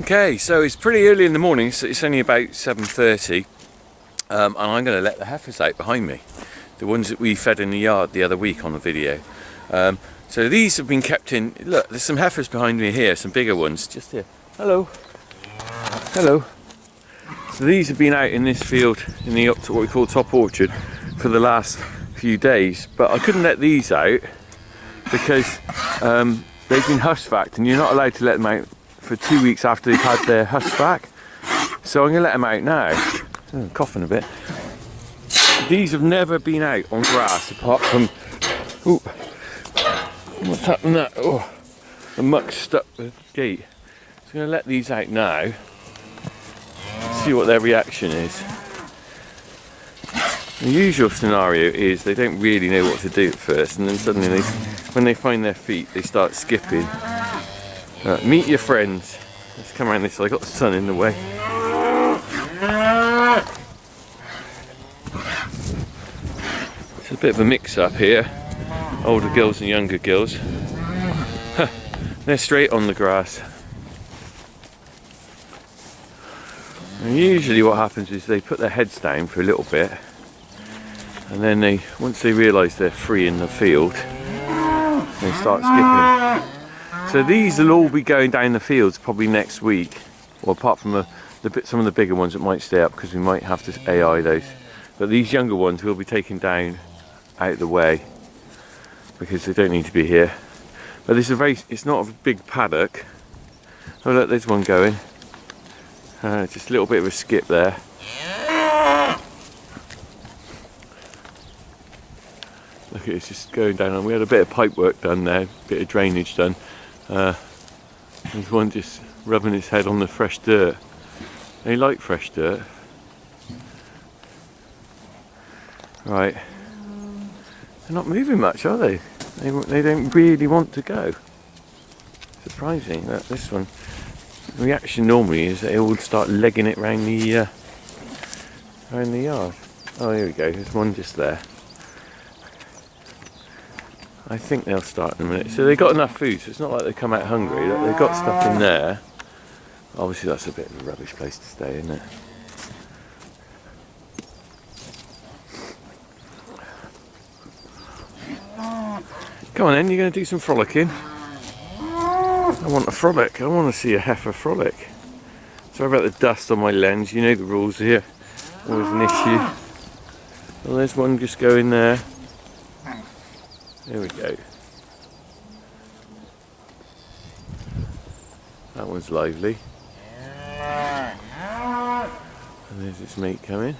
Okay, so it's pretty early in the morning, so it's only about 7:30, and I'm going to let the heifers out behind me, the ones that we fed in the yard the other week on the video. So these have been kept in. Look, there's some heifers behind me here, some bigger ones just here. Hello. Hello. So these have been out in this field in the what we call top orchard for the last few days, but I couldn't let these out because they've been husk-vacked, and you're not allowed to let them out for 2 weeks after they've had their husk back. So I'm going to let them out now. I'm coughing a bit. These have never been out on grass apart from... Ooh, what's happened there? Oh, the muck's stuck with the gate. So I'm going to let these out now. See what their reaction is. The usual scenario is they don't really know what to do at first, and then suddenly when they find their feet, they start skipping. Meet your friends. Let's come around this side. I got the sun in the way. It's a bit of a mix-up here. Older girls and younger girls. They're straight on the grass. And usually what happens is they put their heads down for a little bit, and then once they realise they're free in the field, they start skipping. So these will all be going down the fields probably next week, well, apart from some of the bigger ones that might stay up because we might have to AI those. But these younger ones will be taken down out of the way because they don't need to be here. But this is it's not a big paddock. Oh look, there's one going. Just a little bit of a skip there. Look, it's just going down. We had a bit of pipe work done there, a bit of drainage done. There's one just rubbing his head on the fresh dirt. They like fresh dirt. Right. They're not moving much, are they? They don't really want to go. Surprising. This one. The reaction normally is they all start legging it round the yard. Oh, here we go. There's one just there. I think they'll start in a minute. So they've got enough food, so it's not like they come out hungry. They've got stuff in there. Obviously that's a bit of a rubbish place to stay, isn't it? Come on then, you're going to do some frolicking. I want a frolic. I want to see a heifer frolic. Sorry about the dust on my lens. You know the rules here. Always an issue. Well, there's one just going there. There we go. That one's lively. And there's its mate coming.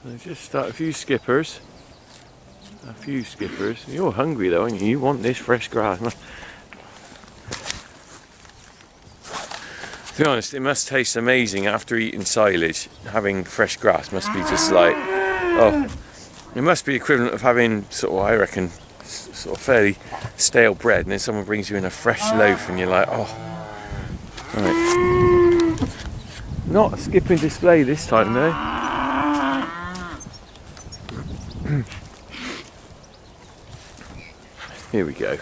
Let's just start a few skippers. You're hungry though, aren't you? You want this fresh grass. To be honest, it must taste amazing after eating silage. Having fresh grass must be just like, oh, it must be equivalent of having sort of, I reckon, sort of fairly stale bread, and then someone brings you in a fresh loaf, and you're like, oh, right. Not a skipping display this time though. Here we go.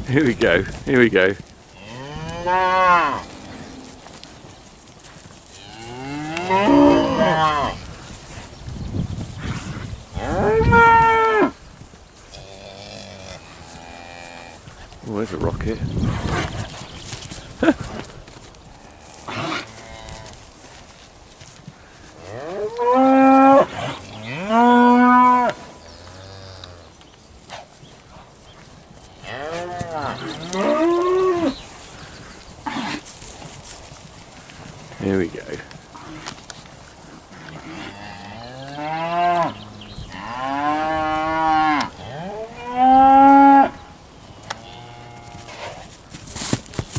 Here we go, here we go. Oh, there's a rocket. Here we go.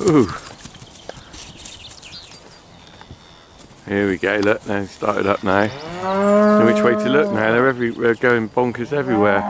Ooh. Here we go, look, they've started up now. Know which way to look now, they're going bonkers everywhere.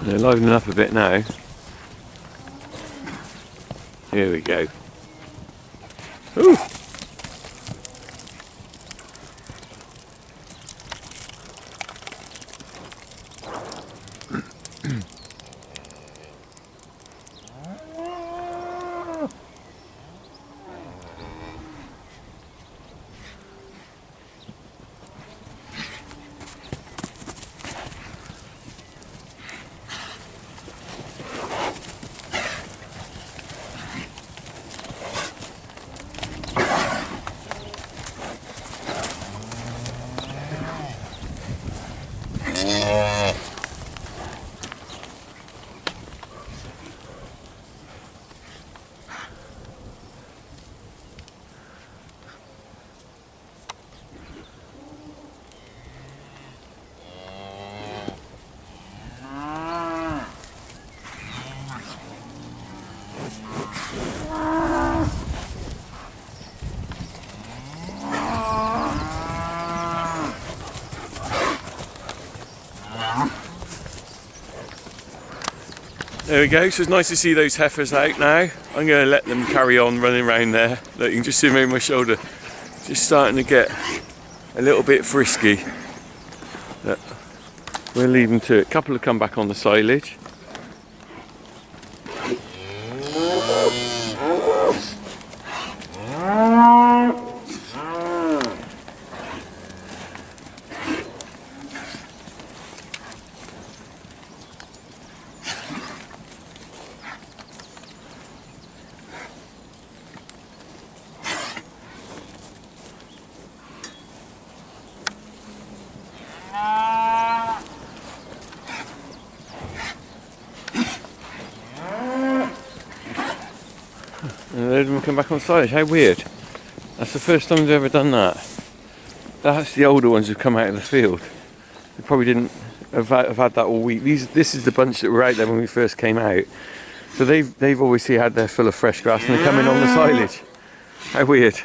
They're livening up a bit now. Here we go. Ooh. There we go, so it's nice to see those heifers out now. I'm going to let them carry on running around there. Look, you can just see them over my shoulder. Just starting to get a little bit frisky. Look, we'll leave them to it. A couple have come back on the silage. And a load of them come back on silage. How weird. That's the first time they've ever done that. That's the older ones who've come out of the field. They probably didn't have had that all week. This is the bunch that were out there when we first came out. So they've obviously had their fill of fresh grass and they're coming on the silage. How weird.